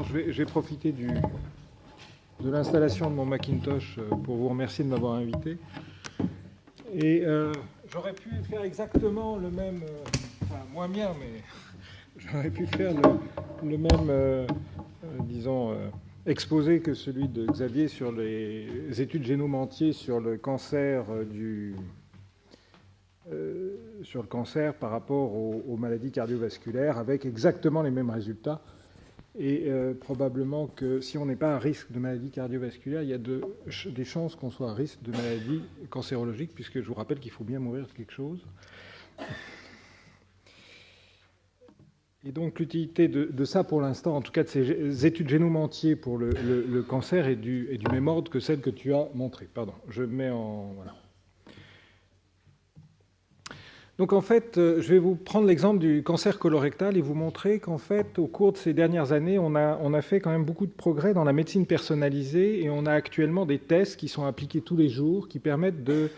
je vais profiter de l'installation de mon Macintosh pour vous remercier de m'avoir invité. Et j'aurais pu faire exactement le même, enfin moins bien, mais j'aurais pu faire le même, disons, exposé que celui de Xavier sur les études génome entier sur le cancer sur le cancer par rapport aux maladies cardiovasculaires, avec exactement les mêmes résultats. Et probablement que si on n'est pas à risque de maladie cardiovasculaire, il y a des chances qu'on soit à risque de maladie cancérologique, puisque je vous rappelle qu'il faut bien mourir de quelque chose. Et donc l'utilité de ça pour l'instant, en tout cas de ces études génome entier pour le cancer, est du même ordre que celle que tu as montrée. Pardon, je mets en... Voilà. Donc en fait, je vais vous prendre l'exemple du cancer colorectal et vous montrer qu'en fait, au cours de ces dernières années, on a fait quand même beaucoup de progrès dans la médecine personnalisée et on a actuellement des tests qui sont appliqués tous les jours qui permettent de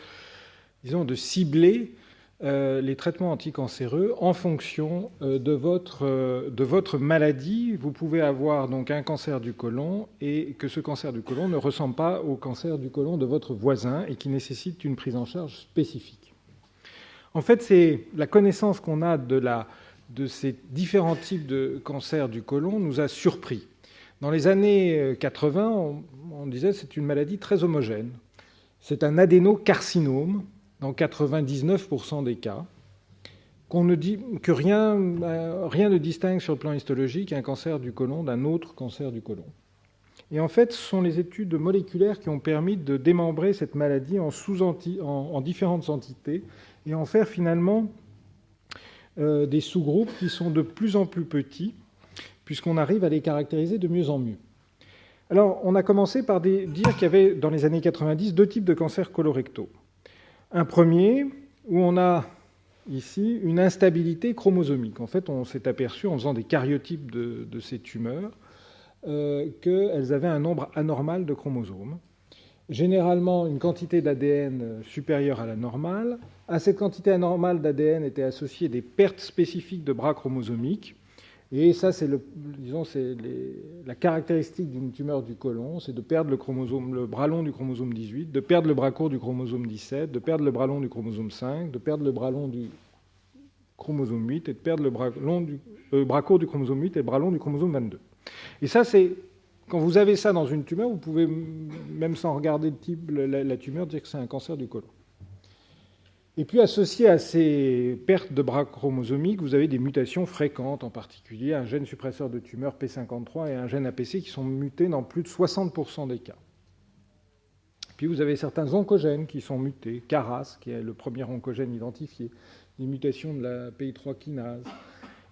cibler les traitements anticancéreux en fonction de votre maladie. Vous pouvez avoir donc un cancer du côlon et que ce cancer du côlon ne ressemble pas au cancer du côlon de votre voisin et qui nécessite une prise en charge spécifique. En fait, c'est la connaissance qu'on a de ces différents types de cancers du côlon nous a surpris. Dans les années 80, on disait que c'est une maladie très homogène. C'est un adénocarcinome dans 99% des cas, qu'on ne dit que rien ne distingue sur le plan histologique un cancer du côlon d'un autre cancer du côlon. Et en fait, ce sont les études moléculaires qui ont permis de démembrer cette maladie en différentes entités et en faire finalement des sous-groupes qui sont de plus en plus petits, puisqu'on arrive à les caractériser de mieux en mieux. Alors, on a commencé par dire qu'il y avait, dans les années 90, deux types de cancers colorectaux. Un premier, où on a ici une instabilité chromosomique. En fait, on s'est aperçu, en faisant des karyotypes de ces tumeurs, qu'elles avaient un nombre anormal de chromosomes. Généralement, une quantité d'ADN supérieure à la normale. À cette quantité anormale d'ADN étaient associées des pertes spécifiques de bras chromosomiques. Et ça, c'est la caractéristique d'une tumeur du côlon, c'est de perdre le bras long du chromosome 18, de perdre le bras court du chromosome 17, de perdre le bras long du chromosome 5, de perdre le bras long du chromosome 8 et de perdre le bras court du chromosome 8 et le bras long du chromosome 22. Et ça, c'est... Quand vous avez ça dans une tumeur, vous pouvez, même sans regarder le type, la tumeur, dire que c'est un cancer du côlon. Et puis, associé à ces pertes de bras chromosomiques, vous avez des mutations fréquentes, en particulier un gène suppresseur de tumeur P53 et un gène APC qui sont mutés dans plus de 60% des cas. Puis, vous avez certains oncogènes qui sont mutés, CARAS, qui est le premier oncogène identifié, des mutations de la PI3 kinase.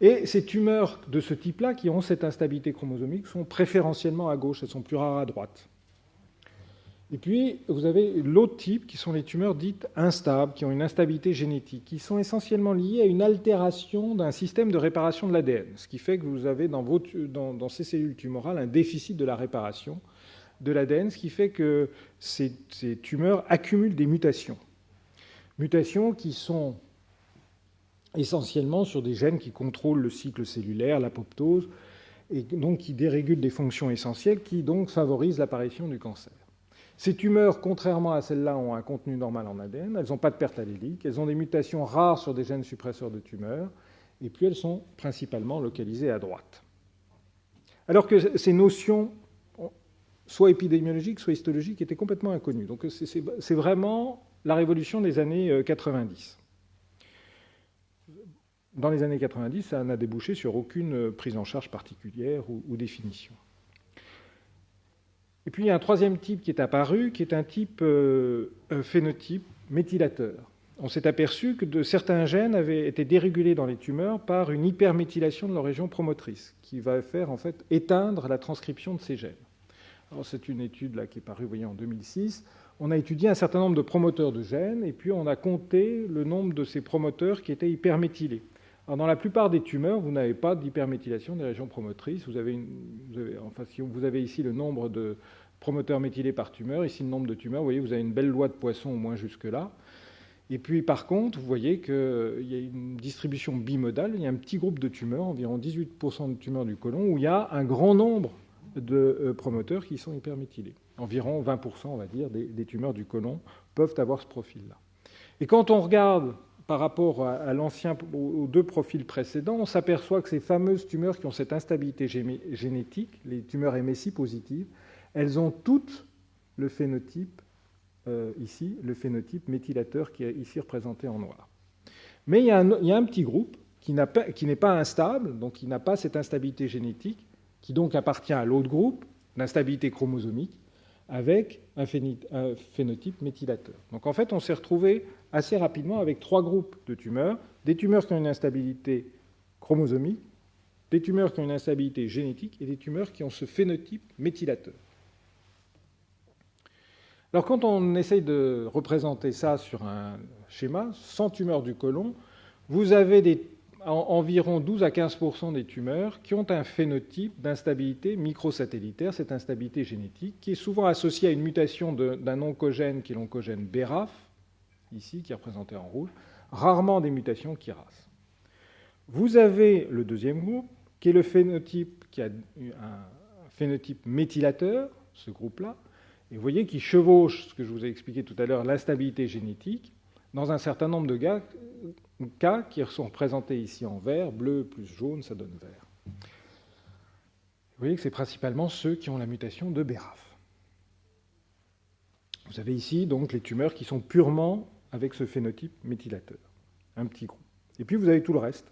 Et ces tumeurs de ce type-là, qui ont cette instabilité chromosomique, sont préférentiellement à gauche, elles sont plus rares à droite. Et puis, vous avez l'autre type, qui sont les tumeurs dites instables, qui ont une instabilité génétique, qui sont essentiellement liées à une altération d'un système de réparation de l'ADN, ce qui fait que vous avez dans ces cellules tumorales un déficit de la réparation de l'ADN, ce qui fait que ces tumeurs accumulent des mutations. Mutations qui sont essentiellement sur des gènes qui contrôlent le cycle cellulaire, l'apoptose, et donc qui dérégulent des fonctions essentielles, qui donc favorisent l'apparition du cancer. Ces tumeurs, contrairement à celles-là, ont un contenu normal en ADN, elles n'ont pas de perte allélique, elles ont des mutations rares sur des gènes suppresseurs de tumeurs, et puis elles sont principalement localisées à droite. Alors que ces notions, soit épidémiologiques, soit histologiques, étaient complètement inconnues. Donc c'est vraiment la révolution des années 90. Dans les années 90, ça n'a débouché sur aucune prise en charge particulière ou définition. Et puis, il y a un troisième type qui est apparu, qui est un type phénotype méthylateur. On s'est aperçu que certains gènes avaient été dérégulés dans les tumeurs par une hyperméthylation de leur région promotrice, qui va faire en fait éteindre la transcription de ces gènes. Alors, c'est une étude là, qui est parue en 2006. On a étudié un certain nombre de promoteurs de gènes, et puis on a compté le nombre de ces promoteurs qui étaient hyperméthylés. Alors, dans la plupart des tumeurs, vous n'avez pas d'hyperméthylation des régions promotrices. Si vous avez ici le nombre de promoteurs méthylés par tumeur, ici le nombre de tumeurs, vous voyez, vous avez une belle loi de Poisson au moins jusque-là. Et puis, par contre, vous voyez qu'il y a une distribution bimodale. Il y a un petit groupe de tumeurs, environ 18% de tumeurs du côlon, où il y a un grand nombre de promoteurs qui sont hyperméthylés. Environ 20%, on va dire, des tumeurs du côlon peuvent avoir ce profil-là. Et quand on regarde par rapport aux deux profils précédents, on s'aperçoit que ces fameuses tumeurs qui ont cette instabilité génétique, les tumeurs MSI positives, elles ont toutes le phénotype, ici, le phénotype méthylateur qui est ici représenté en noir. Mais il y a un petit groupe qui n'est pas instable, donc qui n'a pas cette instabilité génétique, qui donc appartient à l'autre groupe, l'instabilité chromosomique, avec un phénotype méthylateur. Donc en fait, on s'est retrouvé assez rapidement avec trois groupes de tumeurs, des tumeurs qui ont une instabilité chromosomique, des tumeurs qui ont une instabilité génétique et des tumeurs qui ont ce phénotype méthylateur. Alors quand on essaye de représenter ça sur un schéma, sans tumeurs du côlon, vous avez environ 12 à 15% des tumeurs qui ont un phénotype d'instabilité microsatellitaire, cette instabilité génétique, qui est souvent associée à une mutation d'un oncogène qui est l'oncogène BRAF, ici, qui est représenté en rouge, rarement des mutations KRAS. Vous avez le deuxième groupe, qui est le phénotype, qui a un phénotype méthylateur, ce groupe-là, et vous voyez qu'il chevauche, ce que je vous ai expliqué tout à l'heure, l'instabilité génétique, dans un certain nombre de cas qui sont représentés ici en vert, bleu plus jaune, ça donne vert. Vous voyez que c'est principalement ceux qui ont la mutation de BRAF. Vous avez ici donc les tumeurs qui sont purement avec ce phénotype méthylateur, un petit groupe. Et puis vous avez tout le reste,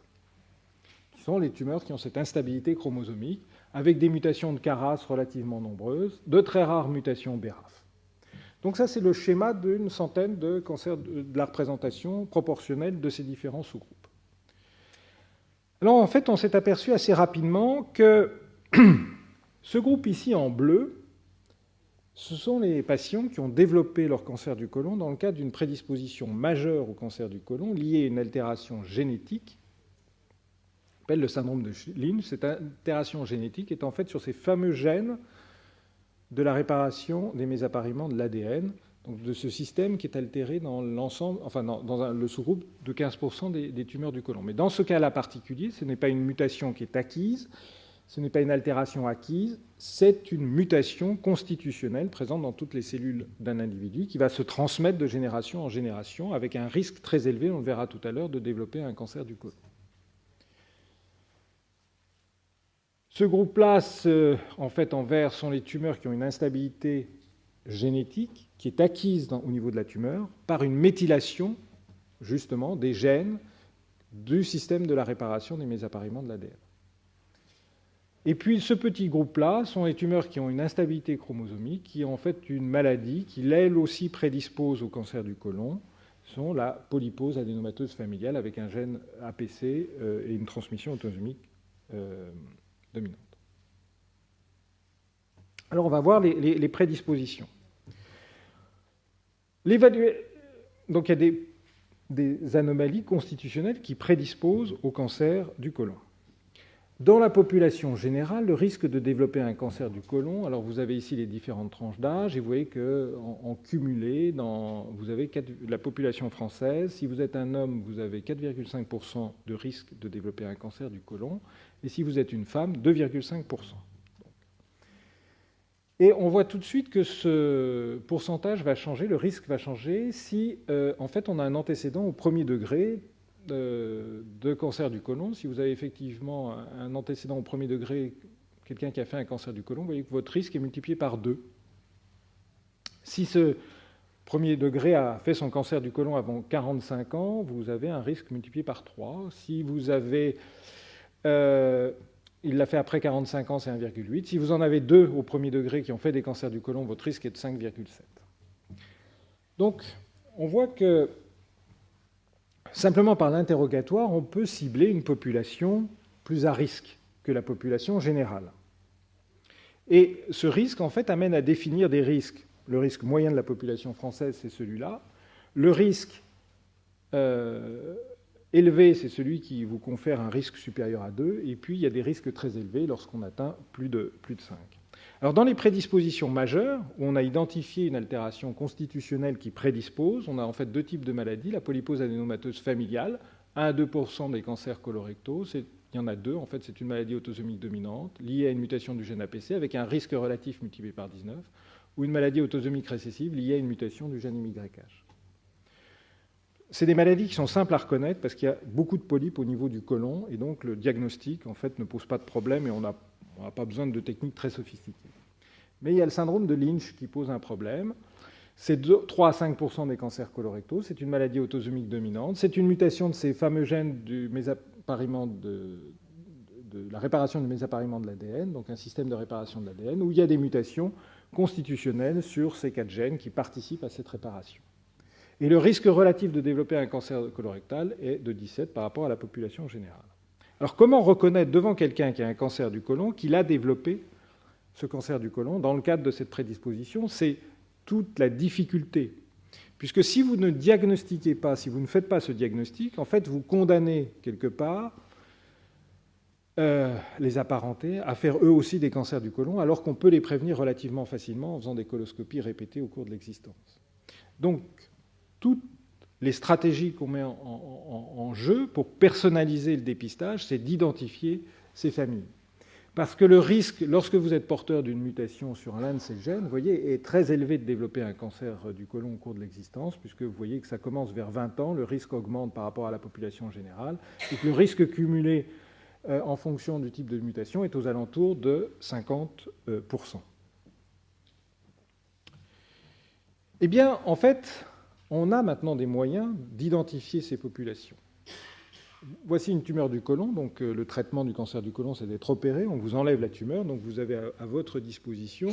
qui sont les tumeurs qui ont cette instabilité chromosomique, avec des mutations de KRAS relativement nombreuses, de très rares mutations BRAF. Donc ça, c'est le schéma d'une centaine de cancers de la représentation proportionnelle de ces différents sous-groupes. Alors en fait, on s'est aperçu assez rapidement que ce groupe ici en bleu, ce sont les patients qui ont développé leur cancer du côlon dans le cadre d'une prédisposition majeure au cancer du côlon liée à une altération génétique, qu'on appelle le syndrome de Lynch. Cette altération génétique est en fait sur ces fameux gènes de la réparation des mésapariments de l'ADN, donc de ce système qui est altéré dans l'ensemble, enfin dans le sous-groupe de 15% des tumeurs du côlon. Mais dans ce cas-là particulier, ce n'est pas une mutation qui est acquise, ce n'est pas une altération acquise, c'est une mutation constitutionnelle présente dans toutes les cellules d'un individu qui va se transmettre de génération en génération avec un risque très élevé, on le verra tout à l'heure, de développer un cancer du côlon. Ce groupe-là, en fait, en vert, sont les tumeurs qui ont une instabilité génétique qui est acquise au niveau de la tumeur par une méthylation, justement, des gènes du système de la réparation des mésapariments de l'ADN. Et puis, ce petit groupe-là sont les tumeurs qui ont une instabilité chromosomique, qui ont en fait une maladie qui, elle aussi, prédispose au cancer du côlon, sont la polypose adénomatoseuse familiale avec un gène APC et une transmission autosomique dominante. Alors, on va voir les prédispositions. Donc, il y a des anomalies constitutionnelles qui prédisposent au cancer du côlon. Dans la population générale, le risque de développer un cancer du côlon, alors vous avez ici les différentes tranches d'âge, et vous voyez qu'en cumulé, vous avez la population française, si vous êtes un homme, vous avez 4,5% de risque de développer un cancer du côlon, et si vous êtes une femme, 2,5%. Et on voit tout de suite que ce pourcentage va changer, le risque va changer, si en fait on a un antécédent au premier degré de cancer du côlon. Si vous avez effectivement un antécédent au premier degré, quelqu'un qui a fait un cancer du côlon, vous voyez que votre risque est multiplié par 2. Si ce premier degré a fait son cancer du côlon avant 45 ans, vous avez un risque multiplié par 3. Si vous avez... il l'a fait après 45 ans, c'est 1,8. Si vous en avez 2 au premier degré qui ont fait des cancers du côlon, votre risque est de 5,7. Donc, on voit que simplement par l'interrogatoire, on peut cibler une population plus à risque que la population générale. Et ce risque, en fait, amène à définir des risques. Le risque moyen de la population française, c'est celui-là. Le risque élevé, c'est celui qui vous confère un risque supérieur à 2. Et puis, il y a des risques très élevés lorsqu'on atteint plus de 5. Alors, dans les prédispositions majeures, où on a identifié une altération constitutionnelle qui prédispose, on a en fait 2 types de maladies, la polypose adénomatoseuse familiale, 1 à 2% des cancers colorectaux. Il y en a deux, en fait, c'est une maladie autosomique dominante liée à une mutation du gène APC avec un risque relatif multiplié par 19, ou une maladie autosomique récessive liée à une mutation du gène MYH. C'est des maladies qui sont simples à reconnaître parce qu'il y a beaucoup de polypes au niveau du côlon, et donc le diagnostic, en fait, ne pose pas de problème et on n'a pas besoin de techniques très sophistiquées. Mais il y a le syndrome de Lynch qui pose un problème. C'est 3 à 5% des cancers colorectaux. C'est une maladie autosomique dominante. C'est une mutation de ces fameux gènes du mésappariement de la réparation du mésappariement de l'ADN, donc un système de réparation de l'ADN, où il y a des mutations constitutionnelles sur ces 4 gènes qui participent à cette réparation. Et le risque relatif de développer un cancer colorectal est de 17 par rapport à la population générale. Alors comment reconnaître devant quelqu'un qui a un cancer du côlon qu'il a développé ce cancer du côlon dans le cadre de cette prédisposition? C'est toute la difficulté. Puisque si vous ne diagnostiquez pas, si vous ne faites pas ce diagnostic, en fait, vous condamnez quelque part les apparentés à faire eux aussi des cancers du côlon, alors qu'on peut les prévenir relativement facilement en faisant des coloscopies répétées au cours de l'existence. Donc, toutes les stratégies qu'on met en jeu pour personnaliser le dépistage, c'est d'identifier ces familles. Parce que le risque, lorsque vous êtes porteur d'une mutation sur l'un de ces gènes, vous voyez, est très élevé de développer un cancer du côlon au cours de l'existence, puisque vous voyez que ça commence vers 20 ans, le risque augmente par rapport à la population générale, et que le risque cumulé en fonction du type de mutation est aux alentours de 50%. Eh bien, en fait, on a maintenant des moyens d'identifier ces populations. Voici une tumeur du côlon. Donc, le traitement du cancer du côlon, c'est d'être opéré. On vous enlève la tumeur. Donc, vous avez à votre disposition,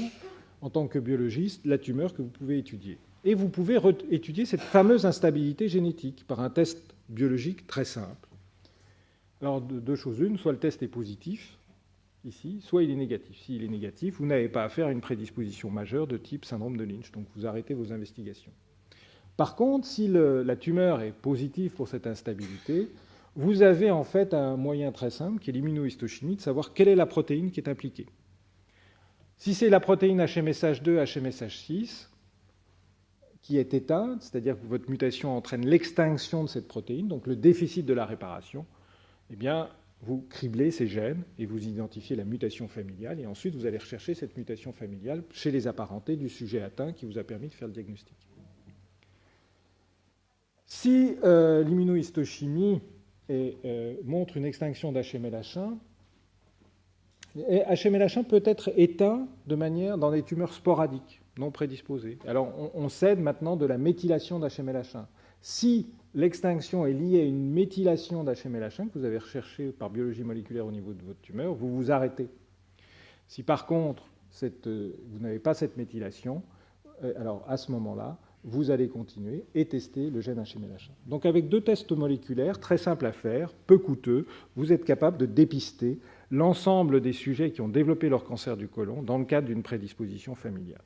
en tant que biologiste, la tumeur que vous pouvez étudier. Et vous pouvez étudier cette fameuse instabilité génétique par un test biologique très simple. Alors, deux choses une, soit le test est positif, ici, soit il est négatif. S'il est négatif, vous n'avez pas affaire à une prédisposition majeure de type syndrome de Lynch. Donc, vous arrêtez vos investigations. Par contre, si la tumeur est positive pour cette instabilité, vous avez en fait un moyen très simple, qui est l'immunohistochimie, de savoir quelle est la protéine qui est impliquée. Si c'est la protéine HMSH2, HMSH6 qui est éteinte, c'est-à-dire que votre mutation entraîne l'extinction de cette protéine, donc le déficit de la réparation, eh bien, vous criblez ces gènes et vous identifiez la mutation familiale, et ensuite vous allez rechercher cette mutation familiale chez les apparentés du sujet atteint qui vous a permis de faire le diagnostic. Si l'immunohistochimie montre une extinction d'HMLH1, HMLH1 peut être éteint de manière dans des tumeurs sporadiques, non prédisposées. Alors on cède maintenant de la méthylation d'HMLH1. Si l'extinction est liée à une méthylation d'HMLH1 que vous avez recherché par biologie moléculaire au niveau de votre tumeur, vous vous arrêtez. Si par contre vous n'avez pas cette méthylation, alors à ce moment-là, vous allez continuer et tester le gène HMLH1. Donc avec 2 tests moléculaires très simples à faire, peu coûteux, vous êtes capable de dépister l'ensemble des sujets qui ont développé leur cancer du côlon dans le cadre d'une prédisposition familiale.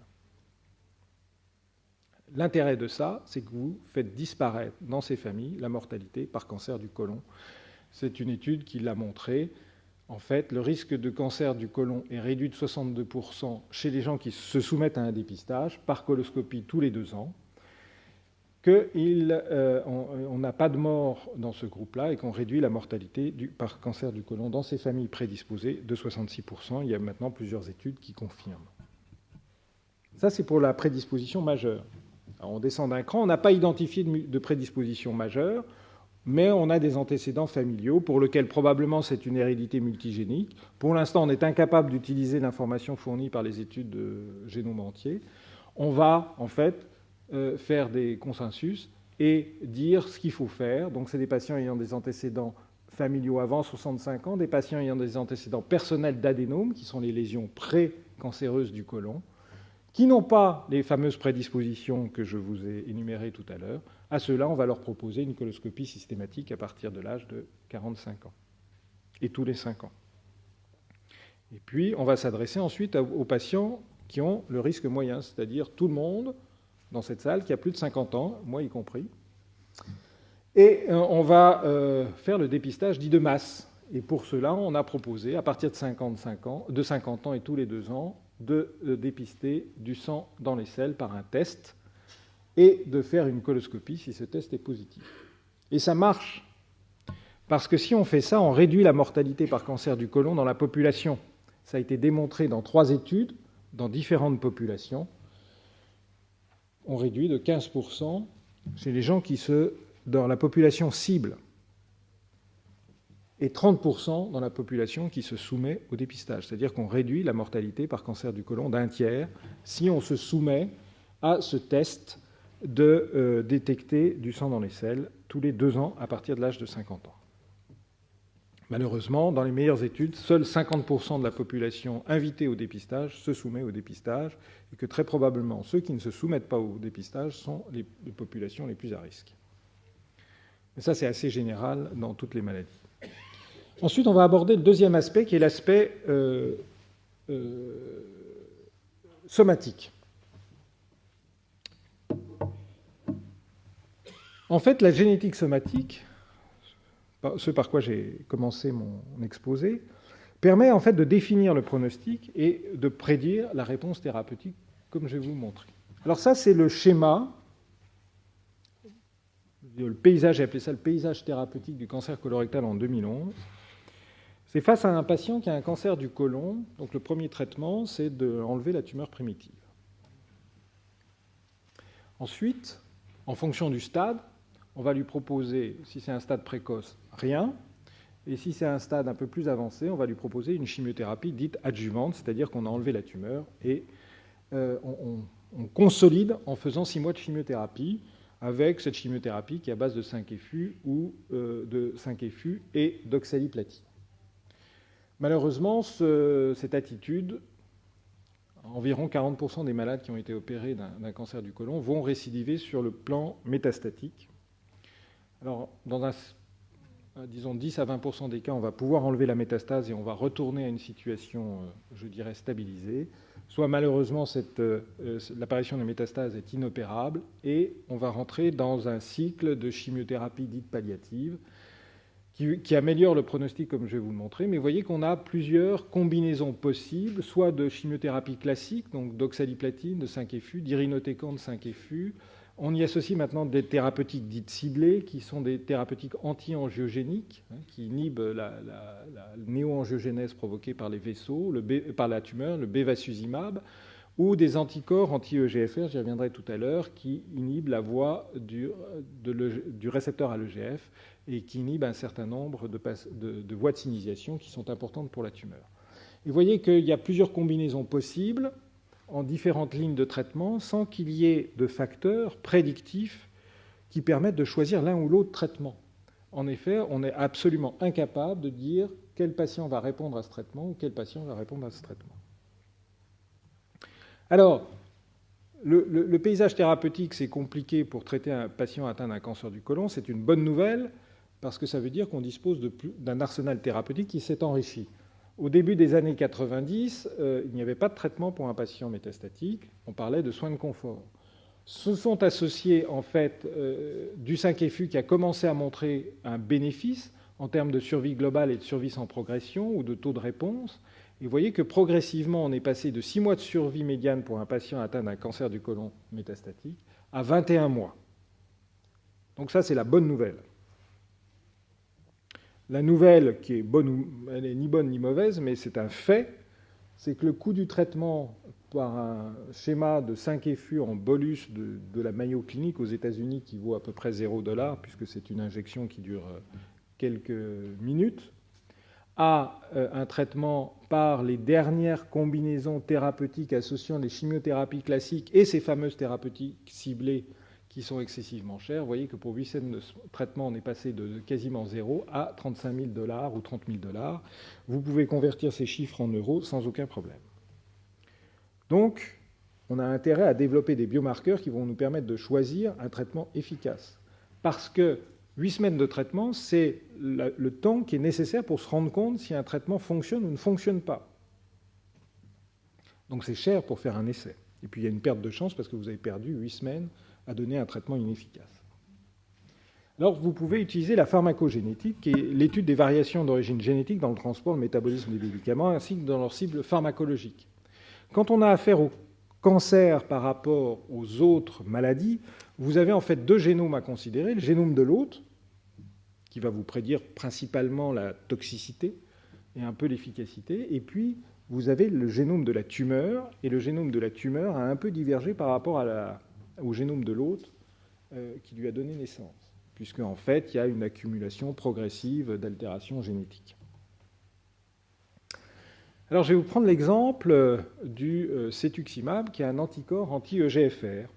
L'intérêt de ça, c'est que vous faites disparaître dans ces familles la mortalité par cancer du côlon. C'est une étude qui l'a montré. En fait, le risque de cancer du côlon est réduit de 62% chez les gens qui se soumettent à un dépistage par coloscopie tous les 2 ans, qu'on n'a pas de mort dans ce groupe-là et qu'on réduit la mortalité par cancer du côlon dans ces familles prédisposées de 66%. Il y a maintenant plusieurs études qui confirment. Ça, c'est pour la prédisposition majeure. Alors, on descend d'un cran, on n'a pas identifié de prédisposition majeure, mais on a des antécédents familiaux pour lesquels probablement c'est une hérédité multigénique. Pour l'instant, on est incapable d'utiliser l'information fournie par les études de génome entier. On va, en fait, faire des consensus et dire ce qu'il faut faire. Donc, c'est des patients ayant des antécédents familiaux avant 65 ans, des patients ayant des antécédents personnels d'adénome, qui sont les lésions pré-cancéreuses du côlon, qui n'ont pas les fameuses prédispositions que je vous ai énumérées tout à l'heure. À ceux-là, on va leur proposer une coloscopie systématique à partir de l'âge de 45 ans, et tous les 5 ans. Et puis, on va s'adresser ensuite aux patients qui ont le risque moyen, c'est-à-dire tout le monde dans cette salle qui a plus de 50 ans, moi y compris. Et on va faire le dépistage dit de masse. Et pour cela, on a proposé, à partir de 50 ans et tous les 2 ans, de dépister du sang dans les selles par un test et de faire une coloscopie si ce test est positif. Et ça marche. Parce que si on fait ça, on réduit la mortalité par cancer du côlon dans la population. Ça a été démontré dans 3 études, dans différentes populations. On réduit de 15% chez les gens dans la population cible et 30% dans la population qui se soumet au dépistage. C'est-à-dire qu'on réduit la mortalité par cancer du côlon d'un tiers si on se soumet à ce test de détecter du sang dans les selles tous les 2 ans à partir de l'âge de 50 ans. Malheureusement, dans les meilleures études, seuls 50% de la population invitée au dépistage se soumet au dépistage et que très probablement ceux qui ne se soumettent pas au dépistage sont les populations les plus à risque. Mais ça, c'est assez général dans toutes les maladies. Ensuite, on va aborder le deuxième aspect qui est l'aspect somatique. En fait, la génétique somatique, ce par quoi j'ai commencé mon exposé, permet en fait de définir le pronostic et de prédire la réponse thérapeutique, comme je vais vous montrer. Alors ça, c'est le schéma, le paysage, j'ai appelé ça le paysage thérapeutique du cancer colorectal en 2011. C'est face à un patient qui a un cancer du côlon. Donc le premier traitement, c'est d'enlever la tumeur primitive. Ensuite, en fonction du stade, on va lui proposer, si c'est un stade précoce, rien. Et si c'est un stade un peu plus avancé, on va lui proposer une chimiothérapie dite adjuvante, c'est-à-dire qu'on a enlevé la tumeur et on consolide en faisant 6 mois de chimiothérapie avec cette chimiothérapie qui est à base de 5-FU ou de 5-FU et d'oxaliplatine. Malheureusement, cette attitude, environ 40% des malades qui ont été opérés d'un cancer du côlon vont récidiver sur le plan métastatique. Alors, dans disons 10 à 20% des cas, on va pouvoir enlever la métastase et on va retourner à une situation, je dirais, stabilisée. Soit malheureusement, l'apparition des métastases est inopérable et on va rentrer dans un cycle de chimiothérapie dite palliative qui améliore le pronostic, comme je vais vous le montrer. Mais vous voyez qu'on a plusieurs combinaisons possibles, soit de chimiothérapie classique, donc d'oxaliplatine, de 5-FU, d'irinotecan de 5-FU. On y associe maintenant des thérapeutiques dites ciblées, qui sont des thérapeutiques anti-angiogéniques, qui inhibent la néo-angiogénèse provoquée par les vaisseaux, par la tumeur, le bevacizumab, ou des anticorps anti-EGFR, j'y reviendrai tout à l'heure, qui inhibent la voie du récepteur à l'EGF et qui inhibent un certain nombre de voies de signalisation qui sont importantes pour la tumeur. Et vous voyez qu'il y a plusieurs combinaisons possibles en différentes lignes de traitement sans qu'il y ait de facteurs prédictifs qui permettent de choisir l'un ou l'autre traitement. En effet, on est absolument incapable de dire quel patient va répondre à ce traitement ou quel patient va répondre à ce traitement. Alors, le paysage thérapeutique, c'est compliqué pour traiter un patient atteint d'un cancer du côlon. C'est une bonne nouvelle parce que ça veut dire qu'on dispose d'un arsenal thérapeutique qui s'est enrichi. Au début des années 90, il n'y avait pas de traitement pour un patient métastatique. On parlait de soins de confort. Se sont associés, en fait, du 5-FU qui a commencé à montrer un bénéfice en termes de survie globale et de survie sans progression ou de taux de réponse. Et vous voyez que progressivement, on est passé de 6 mois de survie médiane pour un patient atteint d'un cancer du côlon métastatique à 21 mois. Donc ça, c'est la bonne nouvelle. La nouvelle, qui est bonne, elle n'est ni bonne ni mauvaise, mais c'est un fait, c'est que le coût du traitement par un schéma de 5-FU en bolus de la Mayo Clinic aux États-Unis qui vaut à peu près $0, puisque c'est une injection qui dure quelques minutes, à un traitement par les dernières combinaisons thérapeutiques associant les chimiothérapies classiques et ces fameuses thérapeutiques ciblées qui sont excessivement chères. Vous voyez que pour 8 semaines de traitement, on est passé de quasiment 0 à $35 000 ou $30 000. Vous pouvez convertir ces chiffres en euros sans aucun problème. Donc, on a intérêt à développer des biomarqueurs qui vont nous permettre de choisir un traitement efficace. Parce que 8 semaines de traitement, c'est le temps qui est nécessaire pour se rendre compte si un traitement fonctionne ou ne fonctionne pas. Donc c'est cher pour faire un essai. Et puis il y a une perte de chance parce que vous avez perdu 8 semaines à donner un traitement inefficace. Alors vous pouvez utiliser la pharmacogénétique, qui est l'étude des variations d'origine génétique dans le transport, le métabolisme des médicaments, ainsi que dans leur cible pharmacologique. Quand on a affaire au cancer par rapport aux autres maladies, vous avez en fait 2 génomes à considérer. Le génome de l'hôte, qui va vous prédire principalement la toxicité et un peu l'efficacité. Et puis, vous avez le génome de la tumeur, et le génome de la tumeur a un peu divergé par rapport au génome de l'hôte qui lui a donné naissance, puisque en fait, il y a une accumulation progressive d'altérations génétiques. Alors, je vais vous prendre l'exemple du cetuximab, qui est un anticorps anti-EGFR.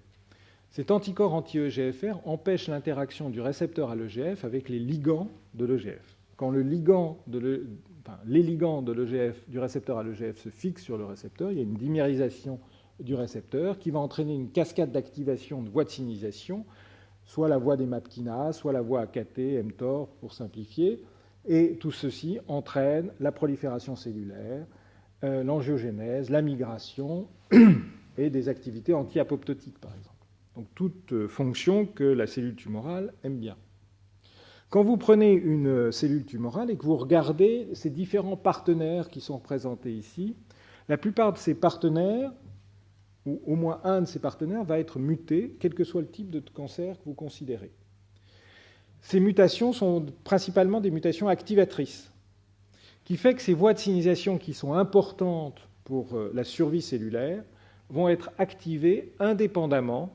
Cet anticorps anti-EGFR empêche l'interaction du récepteur à l'EGF avec les ligands de l'EGF. Quand les ligands de l'EGF, du récepteur à l'EGF, se fixent sur le récepteur, il y a une dimérisation du récepteur qui va entraîner une cascade d'activation de voies de signalisation, soit la voie des MAP kinases, soit la voie AKT, mTOR, pour simplifier. Et tout ceci entraîne la prolifération cellulaire, l'angiogénèse, la migration et des activités anti-apoptotiques, par exemple. Donc, toute fonction que la cellule tumorale aime bien. Quand vous prenez une cellule tumorale et que vous regardez ces différents partenaires qui sont représentés ici, la plupart de ces partenaires, ou au moins un de ces partenaires, va être muté, quel que soit le type de cancer que vous considérez. Ces mutations sont principalement des mutations activatrices, qui fait que ces voies de signalisation qui sont importantes pour la survie cellulaire vont être activées indépendamment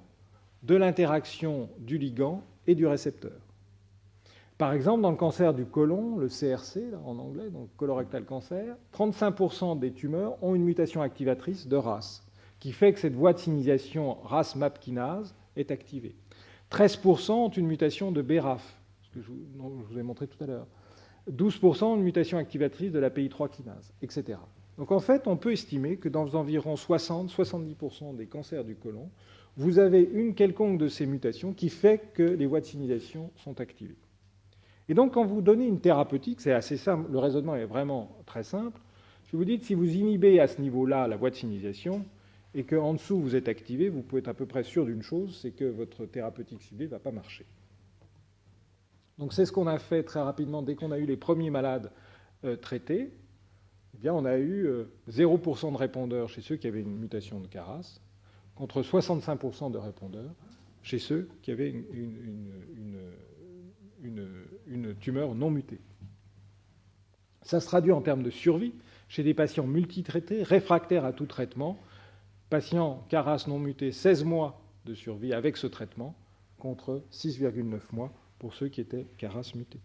de l'interaction du ligand et du récepteur. Par exemple, dans le cancer du côlon, le CRC là, en anglais, donc colorectal cancer, 35% des tumeurs ont une mutation activatrice de RAS, qui fait que cette voie de signalisation RAS-MAP kinase est activée. 13% ont une mutation de BRAF, ce que je vous ai montré tout à l'heure. 12% ont une mutation activatrice de la PI3 kinase, etc. Donc en fait, on peut estimer que dans environ 60-70% des cancers du côlon, vous avez une quelconque de ces mutations qui fait que les voies de signalisation sont activées. Et donc, quand vous donnez une thérapeutique, c'est assez simple, le raisonnement est vraiment très simple. Je vous dis, si vous inhibez à ce niveau-là la voie de signalisation et qu'en dessous vous êtes activé, vous pouvez être à peu près sûr d'une chose, c'est que votre thérapeutique ciblée ne va pas marcher. Donc c'est ce qu'on a fait très rapidement dès qu'on a eu les premiers malades traités. Eh bien, on a eu 0% de répondeurs chez ceux qui avaient une mutation de KRAS, contre 65% de répondeurs chez ceux qui avaient une tumeur non mutée. Ça se traduit en termes de survie chez des patients multitraités, réfractaires à tout traitement, patients KRAS non mutés, 16 mois de survie avec ce traitement, contre 6,9 mois pour ceux qui étaient KRAS mutés.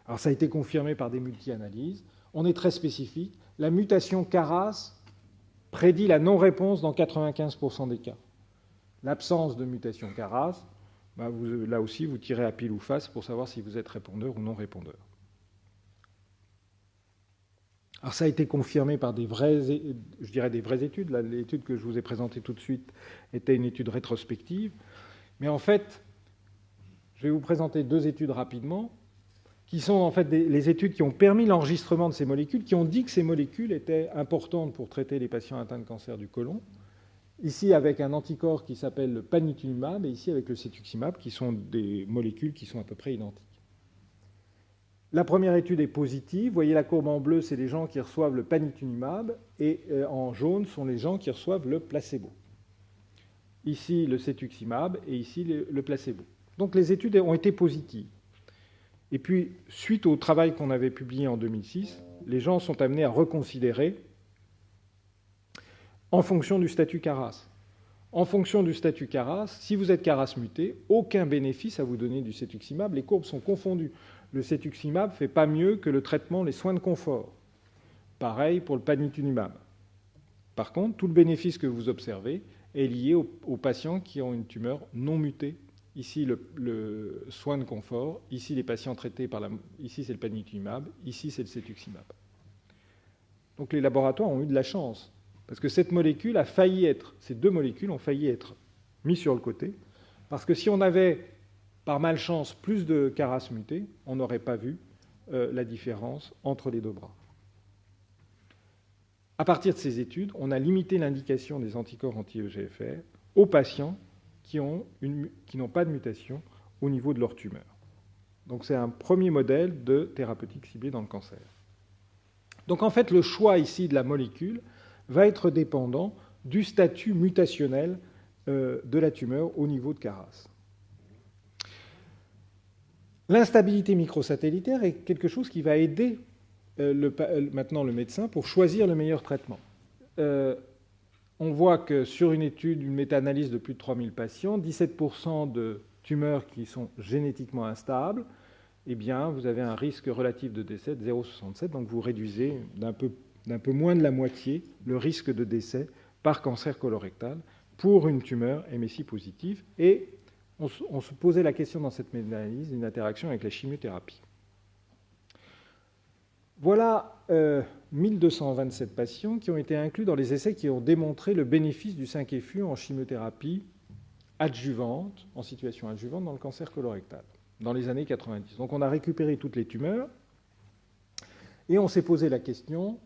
Alors ça a été confirmé par des multi-analyses. On est très spécifique. La mutation KRAS prédit la non-réponse dans 95% des cas. L'absence de mutation KRAS, là aussi, vous tirez à pile ou face pour savoir si vous êtes répondeur ou non répondeur. Alors ça a été confirmé par des vraies études. L'étude que je vous ai présentée tout de suite était une étude rétrospective. Mais en fait, je vais vous présenter deux études rapidement, qui sont en fait les études qui ont permis l'enregistrement de ces molécules, qui ont dit que ces molécules étaient importantes pour traiter les patients atteints de cancer du côlon. Ici avec un anticorps qui s'appelle le panitumumab et ici avec le cetuximab, qui sont des molécules qui sont à peu près identiques. La première étude est positive. Vous voyez la courbe en bleu, c'est les gens qui reçoivent le panitumumab, et en jaune sont les gens qui reçoivent le placebo. Ici le cetuximab et ici le placebo. Donc les études ont été positives. Et puis, suite au travail qu'on avait publié en 2006, les gens sont amenés à reconsidérer en fonction du statut KRAS. En fonction du statut KRAS, si vous êtes KRAS muté, aucun bénéfice à vous donner du cetuximab. Les courbes sont confondues. Le cetuximab ne fait pas mieux que le traitement, les soins de confort. Pareil pour le panitumumab. Par contre, tout le bénéfice que vous observez est lié aux patients qui ont une tumeur non mutée. Ici, le soin de confort. Ici, les patients traités par ici, c'est le panitumumab. Ici, c'est le cetuximab. Donc, les laboratoires ont eu de la chance. Parce que cette molécule a failli être, ces deux molécules ont failli être mises sur le côté. Parce que si on avait, par malchance, plus de KRAS mutés, on n'aurait pas vu la différence entre les deux bras. À partir de ces études, on a limité l'indication des anticorps anti-EGFR aux patients qui n'ont pas de mutation au niveau de leur tumeur. Donc c'est un premier modèle de thérapeutique ciblée dans le cancer. Donc en fait, le choix ici de la molécule va être dépendant du statut mutationnel de la tumeur au niveau de KRAS. L'instabilité microsatellitaire est quelque chose qui va aider maintenant le médecin pour choisir le meilleur traitement. On voit que sur une étude, une méta-analyse de plus de 3000 patients, 17% de tumeurs qui sont génétiquement instables, eh bien, vous avez un risque relatif de décès de 0,67, donc vous réduisez d'un peu moins de la moitié le risque de décès par cancer colorectal pour une tumeur MSI positive. Et on se posait la question dans cette méta-analyse d'une interaction avec la chimiothérapie. Voilà 1227 patients qui ont été inclus dans les essais qui ont démontré le bénéfice du 5-FU en chimiothérapie adjuvante, en situation adjuvante dans le cancer colorectal, dans les années 90. Donc on a récupéré toutes les tumeurs et on s'est posé la question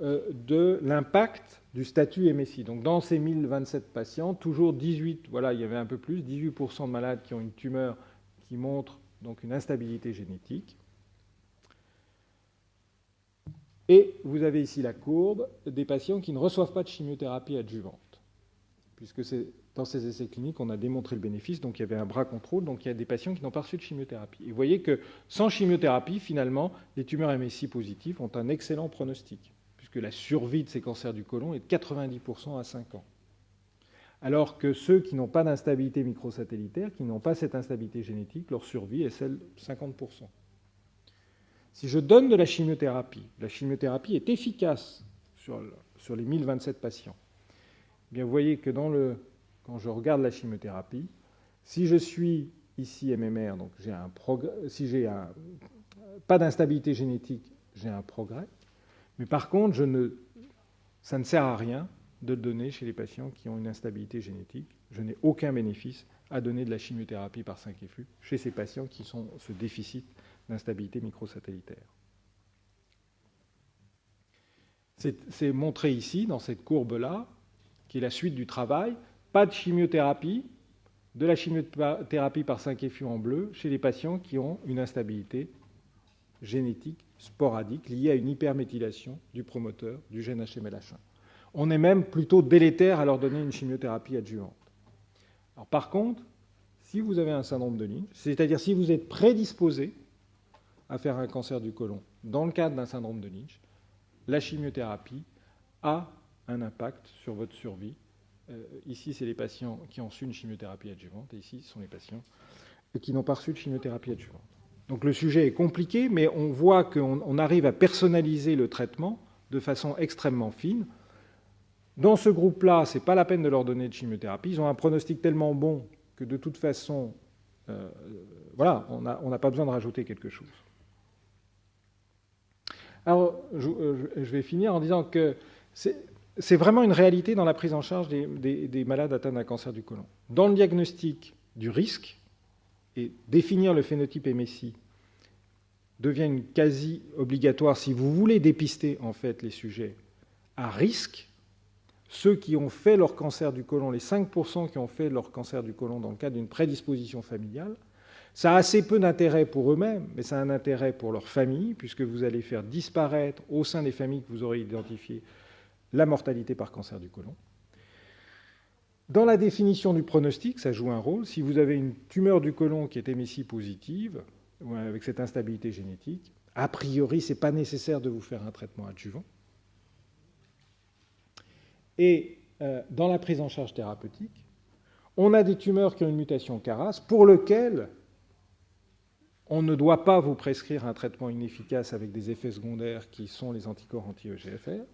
de l'impact du statut MSI. Donc dans ces 1027 patients, toujours 18, voilà, il y avait un peu plus, 18% de malades qui ont une tumeur qui montre donc une instabilité génétique. Et vous avez ici la courbe des patients qui ne reçoivent pas de chimiothérapie adjuvante, puisque c'est dans ces essais cliniques, on a démontré le bénéfice, donc il y avait un bras contrôle, donc il y a des patients qui n'ont pas reçu de chimiothérapie. Et vous voyez que sans chimiothérapie, finalement, les tumeurs MSI positives ont un excellent pronostic, puisque la survie de ces cancers du côlon est de 90% à 5 ans. Alors que ceux qui n'ont pas d'instabilité microsatellitaire, qui n'ont pas cette instabilité génétique, leur survie est celle de 50%. Si je donne de la chimiothérapie est efficace sur les 1027 patients. Eh bien, vous voyez que quand je regarde la chimiothérapie, si je suis ici MMR, donc si j'ai pas d'instabilité génétique, j'ai un progrès. Mais par contre, ça ne sert à rien de le donner chez les patients qui ont une instabilité génétique. Je n'ai aucun bénéfice à donner de la chimiothérapie par 5-FU chez ces patients qui sont ce déficit d'instabilité microsatellitaire. C'est montré ici, dans cette courbe-là, qui est la suite du travail. Pas de chimiothérapie, de la chimiothérapie par 5-FU en bleu chez les patients qui ont une instabilité génétique sporadique liée à une hyperméthylation du promoteur du gène HMLH1. On est même plutôt délétère à leur donner une chimiothérapie adjuvante. Alors, par contre, si vous avez un syndrome de Lynch, c'est-à-dire si vous êtes prédisposé à faire un cancer du côlon dans le cadre d'un syndrome de Lynch, la chimiothérapie a un impact sur votre survie. Ici, c'est les patients qui ont reçu une chimiothérapie adjuvante, et ici, ce sont les patients qui n'ont pas reçu de chimiothérapie adjuvante. Donc le sujet est compliqué, mais on voit qu'on arrive à personnaliser le traitement de façon extrêmement fine. Dans ce groupe-là, ce n'est pas la peine de leur donner de chimiothérapie. Ils ont un pronostic tellement bon que de toute façon, voilà, on n'a pas besoin de rajouter quelque chose. Alors, je vais finir en disant que c'est vraiment une réalité dans la prise en charge des malades atteints d'un cancer du côlon. Dans le diagnostic du risque, et définir le phénotype MSI devient une quasi-obligatoire si vous voulez dépister en fait les sujets à risque. Ceux qui ont fait leur cancer du côlon, les 5% qui ont fait leur cancer du côlon dans le cadre d'une prédisposition familiale, ça a assez peu d'intérêt pour eux-mêmes, mais ça a un intérêt pour leur famille, puisque vous allez faire disparaître au sein des familles que vous aurez identifiées la mortalité par cancer du côlon. Dans la définition du pronostic, ça joue un rôle. Si vous avez une tumeur du côlon qui est MSI positive, avec cette instabilité génétique, a priori, ce n'est pas nécessaire de vous faire un traitement adjuvant. Et dans la prise en charge thérapeutique, on a des tumeurs qui ont une mutation KRAS pour lesquelles on ne doit pas vous prescrire un traitement inefficace avec des effets secondaires qui sont les anticorps anti-EGFR.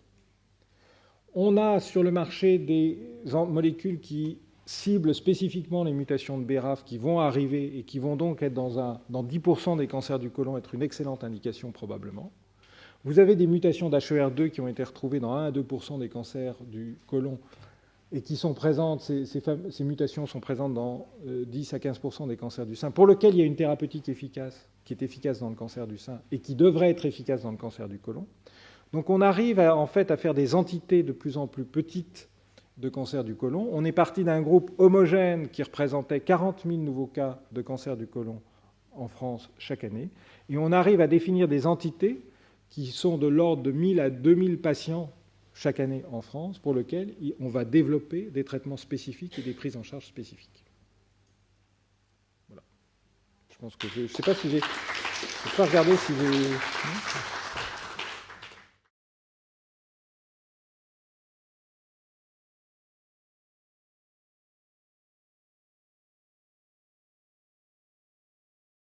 On a sur le marché des molécules qui ciblent spécifiquement les mutations de BRAF qui vont arriver et qui vont donc être dans 10% des cancers du côlon, être une excellente indication probablement. Vous avez des mutations d'HER2 qui ont été retrouvées dans 1 à 2% des cancers du côlon et qui sont présentes, ces mutations sont présentes dans 10 à 15% des cancers du sein, pour lesquels il y a une thérapeutique efficace, qui est efficace dans le cancer du sein et qui devrait être efficace dans le cancer du côlon. Donc on arrive en fait à faire des entités de plus en plus petites de cancer du côlon. On est parti d'un groupe homogène qui représentait 40 000 nouveaux cas de cancer du côlon en France chaque année. Et on arrive à définir des entités qui sont de l'ordre de 1000 à 2000 patients chaque année en France, pour lesquels on va développer des traitements spécifiques et des prises en charge spécifiques. Voilà. Je Je pense que je ne sais pas si j'ai... Je ne peux pas regarder si j'ai...